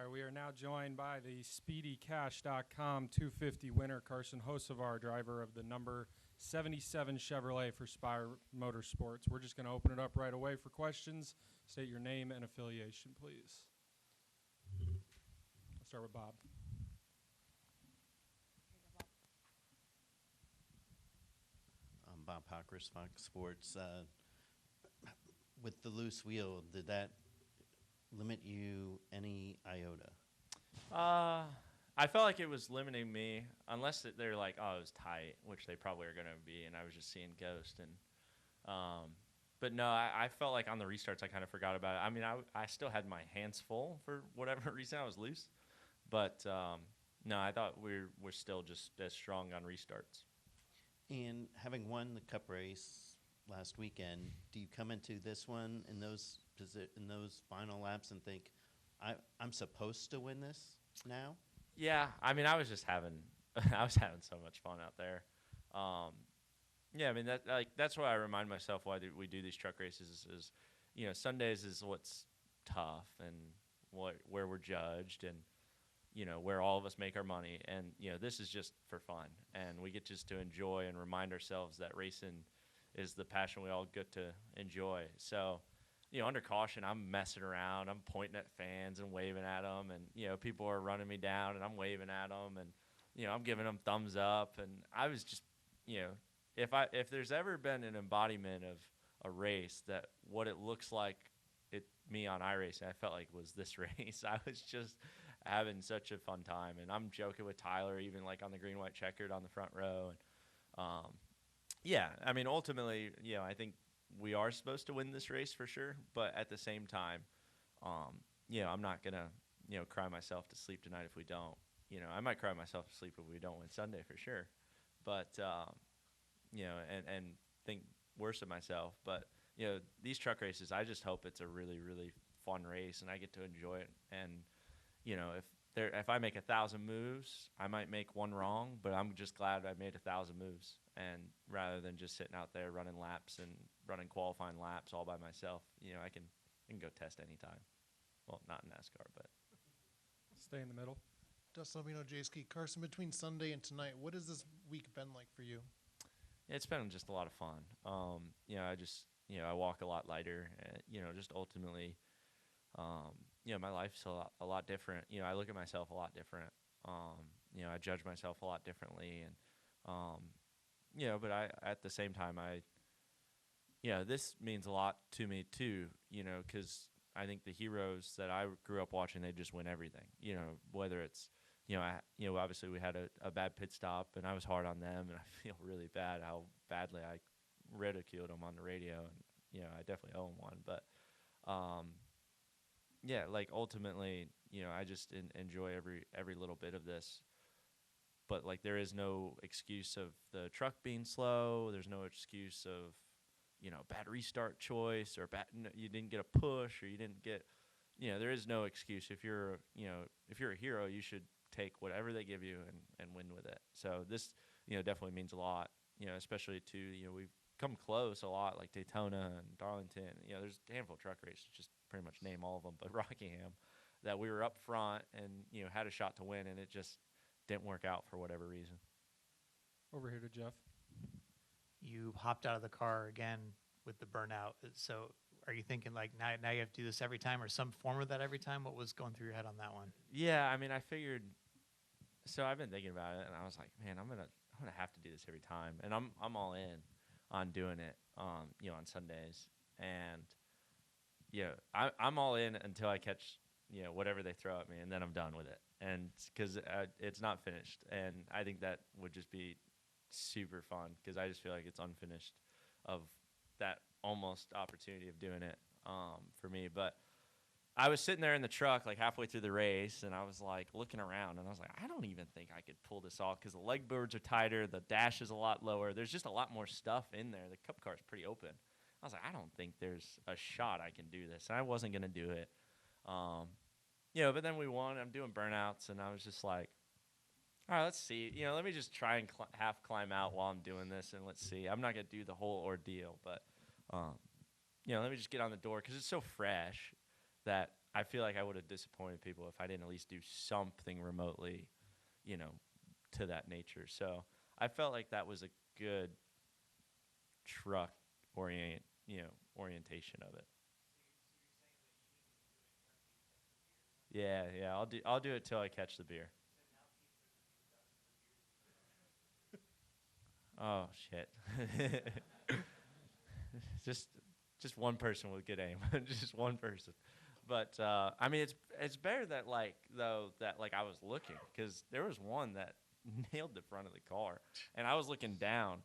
right, we are now joined by the SpeedyCash.com 250 winner, Carson Hocevar, driver of the number 77 Chevrolet for Spire Motorsports. We're just going to open it up right away for questions. State your name and affiliation, please. I'll start with Bob. I'm Bob Hockers, Fox Sports. With the loose wheel, did that limit you any iota? I felt like it was limiting me, unless they're like, oh, it was tight, which they probably are going to be, and I was just seeing ghost. And but no, I felt like on the restarts I kind of forgot about it. I mean, I still had my hands full for whatever reason. I was loose, but no, I thought we're still just as strong on restarts. And having won the Cup race last weekend, do you come into this one in those final laps and think, I'm supposed to win this now? Yeah, I mean, I was just having so much fun out there. Yeah, I mean that's why I remind myself why we do these truck races is you know, Sundays is what's tough and where we're judged and you know, where all of us make our money, and you know, this is just for fun, and we get just to enjoy and remind ourselves that racing is the passion we all get to enjoy. So, you know, under caution, I'm messing around, I'm pointing at fans and waving at them, and you know, people are running me down, and I'm waving at them, and you know, I'm giving them thumbs up, and I was just, you know, if there's ever been an embodiment of a race that what it looks like me on iRacing, I felt like it was this race. I was just having such a fun time, and I'm joking with Tyler, even like on the green white checkered on the front row, and yeah, I mean, ultimately, you know, I think we are supposed to win this race for sure, but at the same time, you know, I'm not gonna, you know, cry myself to sleep tonight if we don't. You know, I might cry myself to sleep if we don't win Sunday for sure, but you know, and think worse of myself, but you know, these truck races, I just hope it's a really, really fun race and I get to enjoy it. And, you know, if I make 1,000 moves, I might make one wrong, but I'm just glad I made 1,000 moves. And rather than just sitting out there running laps and running qualifying laps all by myself, you know, I can go test anytime. Well, not in NASCAR, but. Stay in the middle. Dustin Albino, J-Ski. Carson, between Sunday and tonight, what has this week been like for you? It's been just a lot of fun. You know, I walk a lot lighter, and, you know, just ultimately, you know, my life's a lot different. You know, I look at myself a lot different. You know, I judge myself a lot differently, and, you know, but at the same time, you know, this means a lot to me too, you know, because I think the heroes that I grew up watching, they just win everything, you know, whether it's, you know, obviously we had a bad pit stop, and I was hard on them, and I feel really bad how badly I ridiculed them on the radio, and you know, I definitely owe them one, but yeah, like ultimately, you know, I just enjoy every little bit of this, but like there is no excuse of the truck being slow, there's no excuse of, you know, bad restart choice or you didn't get a push or you didn't get, you know, there is no excuse. If you're a hero, you should take whatever they give you and win with it. So this, you know, definitely means a lot, you know, especially to, you know, we've come close a lot, like Daytona and Darlington. You know, there's a handful of truck races, just pretty much name all of them, but Rockingham, that we were up front and, you know, had a shot to win, and it just didn't work out for whatever reason. Over here to Jeff. You hopped out of the car again with the burnout. So are you thinking like now you have to do this every time or some form of that every time? What was going through your head on that one? Yeah, I mean, I figured. So I've been thinking about it, and I was like, man, I'm gonna have to do this every time, and I'm all in on doing it, you know, on Sundays, and yeah, I'm all in until I catch, you know, whatever they throw at me, and then I'm done with it, and because it's not finished, and I think that would just be super fun because I just feel like it's unfinished of that almost opportunity of doing it for me, but. I was sitting there in the truck like halfway through the race, and I was like looking around, and I was like, I don't even think I could pull this off because the leg boards are tighter, the dash is a lot lower. There's just a lot more stuff in there. The Cup car is pretty open. I was like, I don't think there's a shot I can do this, and I wasn't going to do it. You know, but then we won. I'm doing burnouts, and I was just like, all right, let's see. You know, let me just try and half climb out while I'm doing this, and let's see. I'm not going to do the whole ordeal, but, you know, let me just get on the door because it's so fresh that I feel like I would have disappointed people if I didn't at least do something remotely, to that nature. So I felt like that was a good truck orientation of it. Yeah, I'll do it till I catch the beer. Oh shit. just one person with good aim. Just one person. But I mean it's better that I was looking, cuz there was one that nailed the front of the car and I was looking down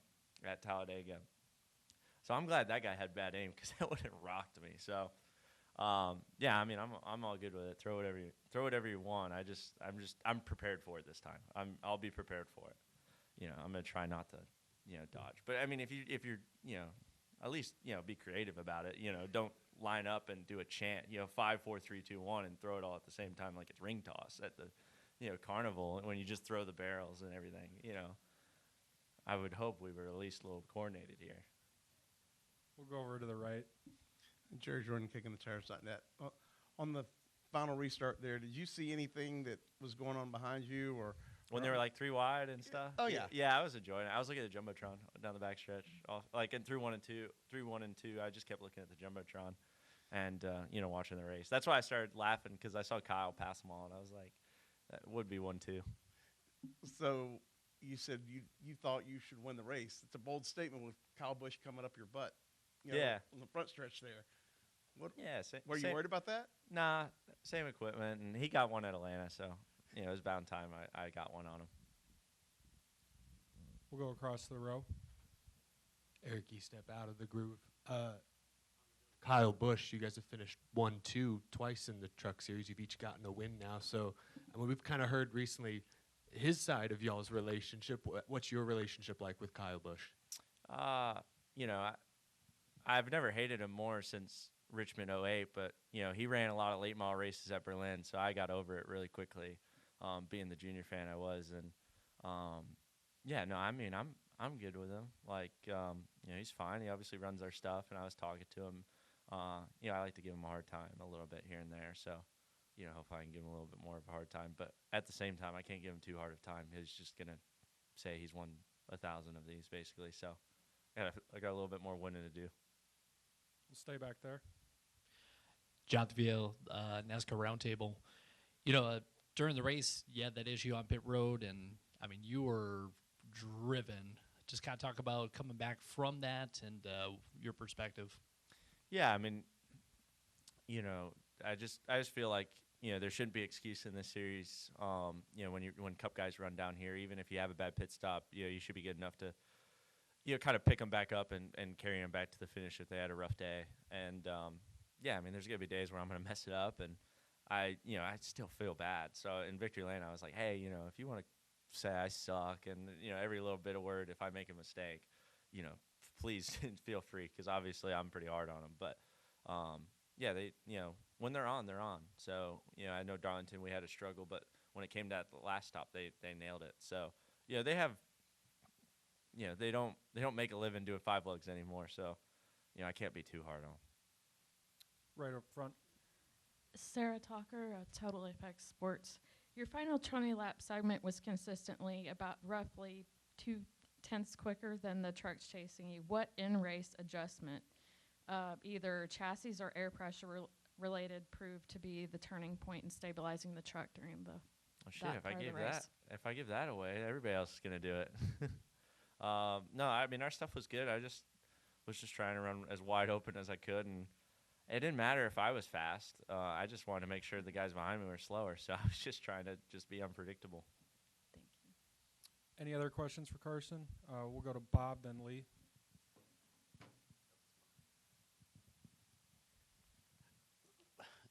at Talladega. So I'm glad that guy had bad aim, cuz that would have rocked me. So yeah, I mean I'm all good with it. Throw whatever you want. I'm prepared for it this time. I'll be prepared for it. I'm going to try not to dodge. But I mean, if you're at least be creative about it. Don't line up and do a chant. 5, 4, 3, 2, 1, and throw it all at the same time like it's ring toss at the carnival when you just throw the barrels and everything. I would hope we were at least a little coordinated here. We'll go over to the right. Jerry Jordan, kickingthetires.net. On the final restart there, did you see anything that was going on behind you, or when they were like 3 wide and stuff? Oh yeah. Yeah, I was enjoying it. I was looking at the Jumbotron down the backstretch. And through 1 and 2, I just kept looking at the Jumbotron and watching the race. That's why I started laughing, because I saw Kyle pass them all and I was like, that would be 1-2. So you said you thought you should win the race. It's a bold statement with Kyle Busch coming up your butt. Yeah. On the front stretch there. Yeah. Were you worried about that? Nah, same equipment, and he got one at Atlanta, so it was about time I got one on him. We'll go across the row. Eric, you step out of the groove. Kyle Busch, you guys have finished 1-2 twice in the Truck Series. You've each gotten a win now. So we've kind of heard recently his side of y'all's relationship. What's your relationship like with Kyle Busch? I've never hated him more since Richmond 08, but he ran a lot of late model races at Berlin, so I got over it really quickly. Being the junior fan I was, and I mean I'm good with him. Like he's fine. He obviously runs our stuff, and I was talking to him. I like to give him a hard time a little bit here and there, so hopefully I can give him a little bit more of a hard time. But at the same time, I can't give him too hard of a time. He's just gonna say he's won 1,000 of these basically. So I got a little bit more winning to do. We'll stay back there. John Deville, NASCAR Roundtable. During the race, you had that issue on pit road, and I mean, you were driven. Just kind of talk about coming back from that and your perspective. Yeah, I mean, I just feel like there shouldn't be excuse in this series. When Cup guys run down here, even if you have a bad pit stop, you should be good enough to kind of pick them back up and carry them back to the finish if they had a rough day. And I mean, there's gonna be days where I'm gonna mess it up, and I still feel bad. So in Victory Lane, I was like, hey, if you want to say I suck and every little bit of word, if I make a mistake, please feel free, because obviously I'm pretty hard on them. But they when they're on, they're on. So I know Darlington, we had a struggle, but when it came to that last stop, they nailed it. So they have they don't make a living doing 5 lugs anymore. So I can't be too hard on them. Right up front. Sarah Talker, Total Effects Sports. Your final 20-lap segment was consistently about roughly 0.2 quicker than the trucks chasing you. What in-race adjustment, either chassis or air pressure related, proved to be the turning point in stabilizing the truck during the if I give that away, everybody else is gonna do it. No, I mean our stuff was good. I was just trying to run as wide open as I could, and it didn't matter if I was fast. I just wanted to make sure the guys behind me were slower, so I was just trying to just be unpredictable. Thank you. Any other questions for Carson? We'll go to Bob, then Lee.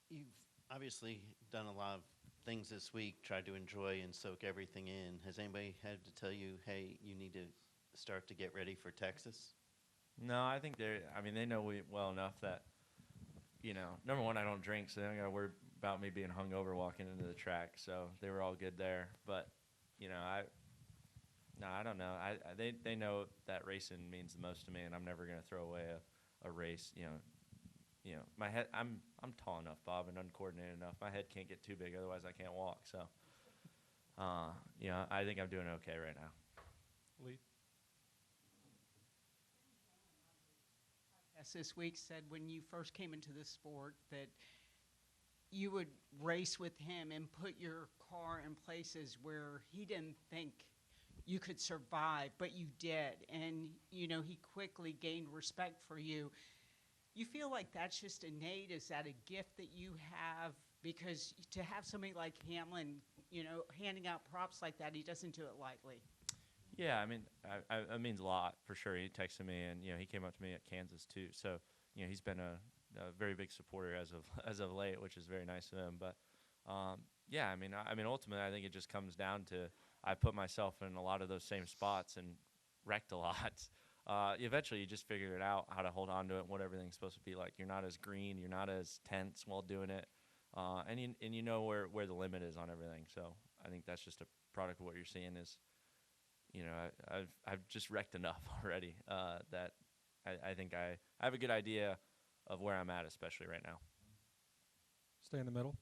You've obviously done a lot of things this week, tried to enjoy and soak everything in. Has anybody had to tell you, hey, you need to start to get ready for Texas? No, I think they know we well enough that, number one, I don't drink, so they don't got to worry about me being hungover walking into the track. So they were all good there. But, I don't know. They know that racing means the most to me, and I'm never going to throw away a race, my head. I'm tall enough, Bob, and uncoordinated enough. My head can't get too big, otherwise I can't walk. So, I think I'm doing okay right now. Lee? This week said when you first came into the sport that you would race with him and put your car in places where he didn't think you could survive, but you did. And, he quickly gained respect for you. You feel like that's just innate? Is that a gift that you have? Because to have somebody like Hamlin, handing out props like that, he doesn't do it lightly. Yeah, I mean, it means a lot for sure. He texted me, and he came up to me at Kansas too. So he's been a very big supporter as of late, which is very nice of him. But yeah, I mean, ultimately, I think it just comes down to I put myself in a lot of those same spots and wrecked a lot. Eventually, you just figure it out how to hold on to it, and what everything's supposed to be like. You're not as green, you're not as tense while doing it, and you know where the limit is on everything. So I think that's just a product of what you're seeing is. I've just wrecked enough already that I think I have a good idea of where I'm at, especially right now. Stay in the middle.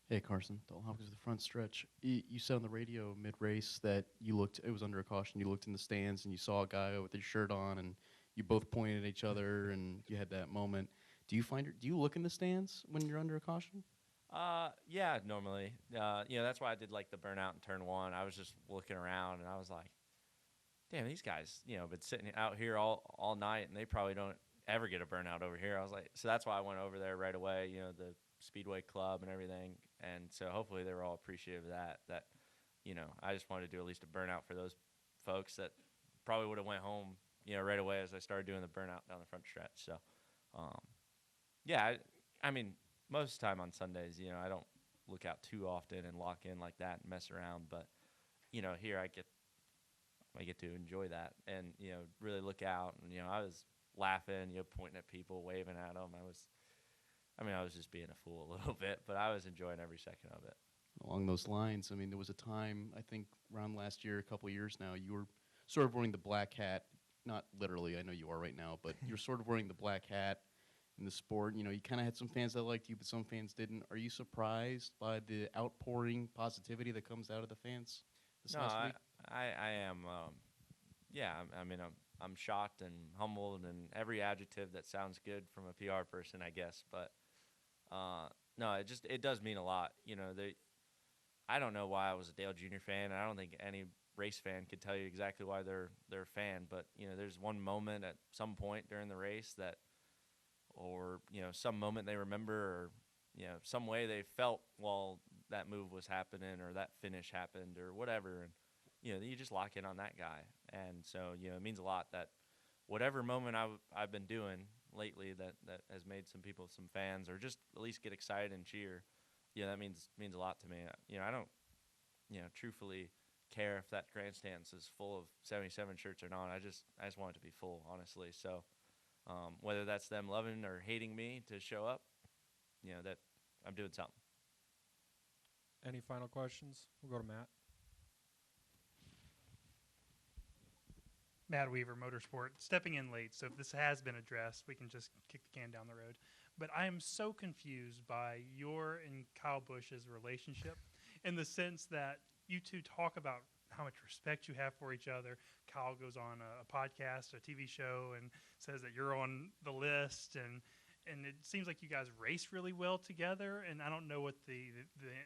Hey, Carson. Dalton Hopkins at the front stretch. You said on the radio mid-race that it was under a caution, you looked in the stands and you saw a guy with his shirt on and you both pointed at each other and you had that moment. Do you look in the stands when you're under a caution? Yeah, normally. That's why I did like the burnout in turn one. I was just looking around and I was like, damn, these guys, been sitting out here all night and they probably don't ever get a burnout over here. I was like, so that's why I went over there right away, the Speedway Club and everything. And so hopefully they were all appreciative of that, I just wanted to do at least a burnout for those folks that probably would have went home, right away as I started doing the burnout down the front stretch. So, yeah, I mean, most of the time on Sundays, I don't look out too often and lock in like that and mess around. But, here I get to enjoy that and, really look out. And, I was laughing, pointing at people, waving at them. I was just being a fool a little bit, but I was enjoying every second of it. Along those lines, there was a time, I think around last year, a couple of years now, you were sort of wearing the black hat. Not literally, I know you are right now, but you're sort of wearing the black hat in the sport. You kind of had some fans that liked you, but some fans didn't. Are you surprised by the outpouring positivity that comes out of the fans this last week? I am. Yeah, I'm shocked and humbled and every adjective that sounds good from a PR person, I guess. But no, it does mean a lot. I don't know why I was a Dale Jr. fan. I don't think any race fan could tell you exactly why they're a fan. But there's one moment at some point during the race that. Or some moment they remember, or some way they felt while that move was happening, or that finish happened, or whatever, and you just lock in on that guy, and so it means a lot that whatever moment I've been doing lately that has made some people, some fans, or just at least get excited and cheer, that means a lot to me. I don't truthfully care if that grandstand is full of 77 shirts or not. I just want it to be full, honestly. So. Whether that's them loving or hating me to show up, that I'm doing something. Any final questions? We'll go to Matt. Matt Weaver, Motorsport, stepping in late. So if this has been addressed, we can just kick the can down the road. But I am so confused by your and Kyle Busch's relationship in the sense that you two talk about how much respect you have for each other. Kyle goes on a podcast, a TV show, and says that you're on the list, and it seems like you guys race really well together. And I don't know what the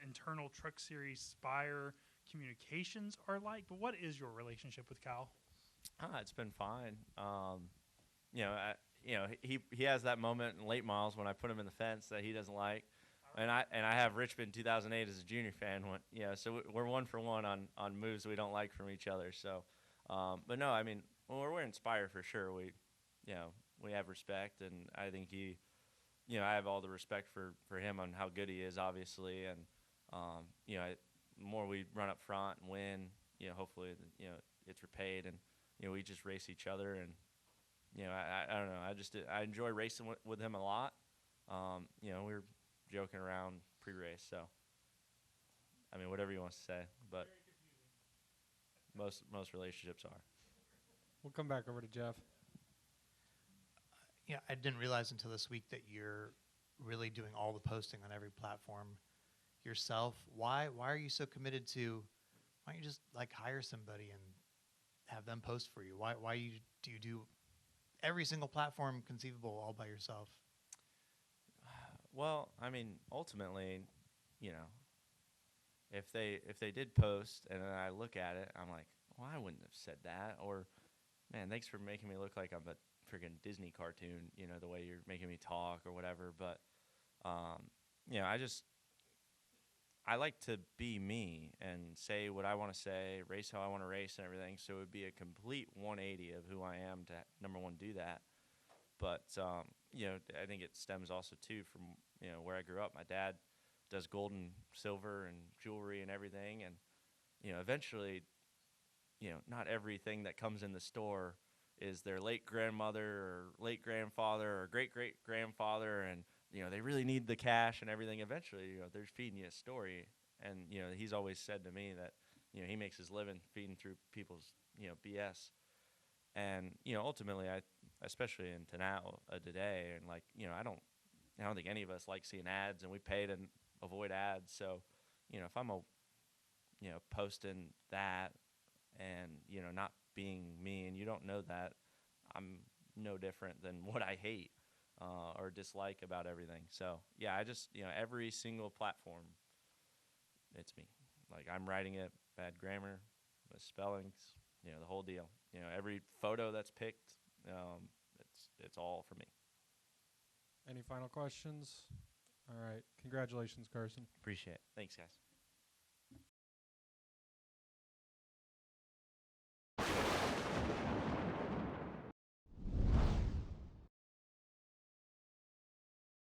internal Truck Series Spire communications are like, but what is your relationship with Kyle? It's been fine. He has that moment in late models when I put him in the fence that he doesn't like. And I have Richmond 2008 as a junior fan. So we're 1 for 1 on moves we don't like from each other. So, but no, when we're wearing Spire for sure, we have respect, and I think he, I have all the respect for him on how good he is, obviously, and the more we run up front and win, hopefully, it's repaid, and we just race each other, and I don't know, I enjoy racing with him a lot. We're joking around pre-race, so whatever you want to say, but most relationships are. We'll come back over to Jeff. Yeah, I didn't realize until this week that you're really doing all the posting on every platform yourself. Why are you so committed to? Why don't you just like hire somebody and have them post for you? Why do you do every single platform conceivable all by yourself? Well, I mean, ultimately, you know, if they did post and then I look at it, I'm like, well, I wouldn't have said that, or man, thanks for making me look like I'm a freaking Disney cartoon, you know, the way you're making me talk or whatever. But you know, I like to be me and say what I want to say, race how I want to race and everything. So it would be a complete 180 of who I am to number one do that. But you know, I think it stems also too from, you know, where I grew up. My dad does gold and silver and jewelry and everything, and you know, eventually, you know, not everything that comes in the store is their late grandmother or late grandfather or great great grandfather, and you know, they really need the cash and everything. Eventually, you know, they're feeding you a story, and you know, he's always said to me that, you know, he makes his living feeding through people's, you know, BS. And you know, ultimately, especially into now today, and like, you know, I don't think any of us like seeing ads, and we pay to avoid ads. So, you know, if I'm you know, posting that and you know, not being me, and you don't know that, I'm no different than what I hate or dislike about everything. So yeah, I just, you know, every single platform, it's me. Like, I'm writing it, bad grammar, misspellings, you know, the whole deal. You know, every photo that's picked, it's all for me. Any final questions? All right. Congratulations, Carson. Appreciate it. Thanks, guys.